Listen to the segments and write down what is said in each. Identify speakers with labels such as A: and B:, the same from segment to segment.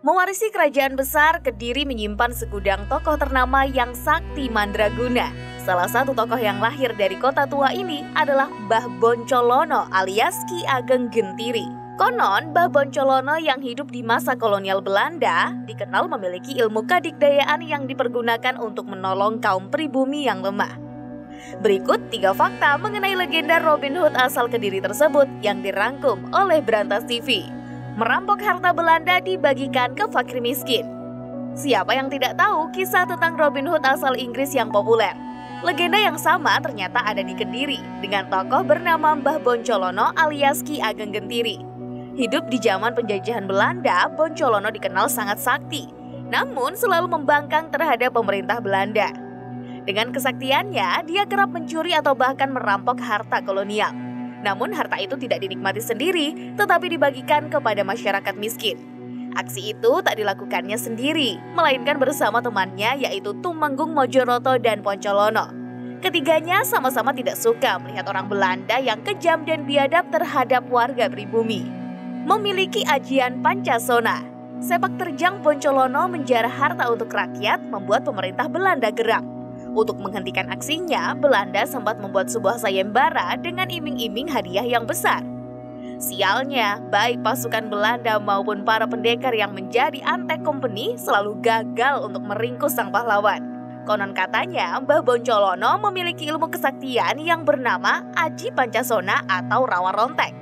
A: Mewarisi kerajaan besar, Kediri menyimpan segudang tokoh ternama yang sakti mandraguna. Salah satu tokoh yang lahir dari kota tua ini adalah Mbah Boncolono alias Ki Ageng Gentiri. Konon, Mbah Boncolono yang hidup di masa kolonial Belanda dikenal memiliki ilmu kadikdayaan yang dipergunakan untuk menolong kaum pribumi yang lemah. Berikut 3 fakta mengenai legenda Robin Hood asal Kediri tersebut yang dirangkum oleh Brantas TV. Merampok harta Belanda dibagikan ke fakir miskin. Siapa yang tidak tahu kisah tentang Robin Hood asal Inggris yang populer? Legenda yang sama ternyata ada di Kediri dengan tokoh bernama Mbah Boncolono alias Ki Ageng Gentiri. Hidup di zaman penjajahan Belanda, Boncolono dikenal sangat sakti, namun selalu membangkang terhadap pemerintah Belanda. Dengan kesaktiannya, dia kerap mencuri atau bahkan merampok harta kolonial. Namun harta itu tidak dinikmati sendiri, tetapi dibagikan kepada masyarakat miskin. Aksi itu tak dilakukannya sendiri, melainkan bersama temannya yaitu Tumenggung Mojoroto dan Poncolono. Ketiganya sama-sama tidak suka melihat orang Belanda yang kejam dan biadab terhadap warga pribumi. Memiliki ajian Pancasona, sepak terjang Poncolono menjarah harta untuk rakyat membuat pemerintah Belanda geram. Untuk menghentikan aksinya, Belanda sempat membuat sebuah sayembara dengan iming-iming hadiah yang besar. Sialnya, baik pasukan Belanda maupun para pendekar yang menjadi antek company selalu gagal untuk meringkus sang pahlawan. Konon katanya, Mbah Boncolono memiliki ilmu kesaktian yang bernama Aji Pancasona atau Rawa Rontek.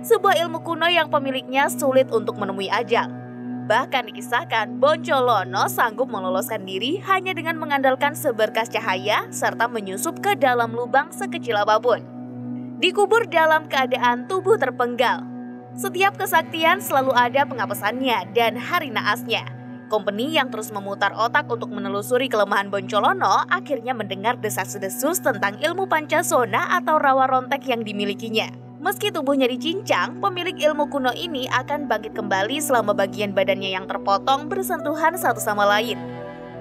A: Sebuah ilmu kuno yang pemiliknya sulit untuk menemui ajal. Bahkan dikisahkan Boncolono sanggup meloloskan diri hanya dengan mengandalkan seberkas cahaya serta menyusup ke dalam lubang sekecil apapun. Dikubur dalam keadaan tubuh terpenggal. Setiap kesaktian selalu ada pengapesannya dan hari naasnya. Company yang terus memutar otak untuk menelusuri kelemahan Boncolono akhirnya mendengar desas-desus tentang ilmu Pancasona atau Rawa Rontek yang dimilikinya. Meski tubuhnya dicincang, pemilik ilmu kuno ini akan bangkit kembali selama bagian badannya yang terpotong bersentuhan satu sama lain.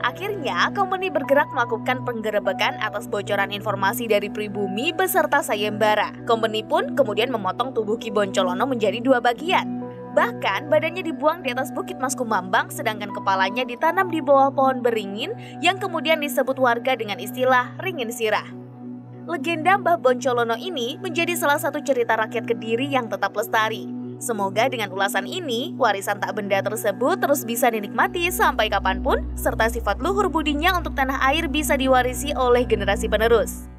A: Akhirnya, company bergerak melakukan penggerebekan atas bocoran informasi dari pribumi beserta sayembara. Company pun kemudian memotong tubuh Ki Boncolono menjadi 2 bagian. Bahkan, badannya dibuang di atas Bukit Mas Kumambang, sedangkan kepalanya ditanam di bawah pohon beringin yang kemudian disebut warga dengan istilah ringin sirah. Legenda Mbah Boncolono ini menjadi salah satu cerita rakyat Kediri yang tetap lestari. Semoga dengan ulasan ini, warisan tak benda tersebut terus bisa dinikmati sampai kapanpun, serta sifat luhur budinya untuk tanah air bisa diwarisi oleh generasi penerus.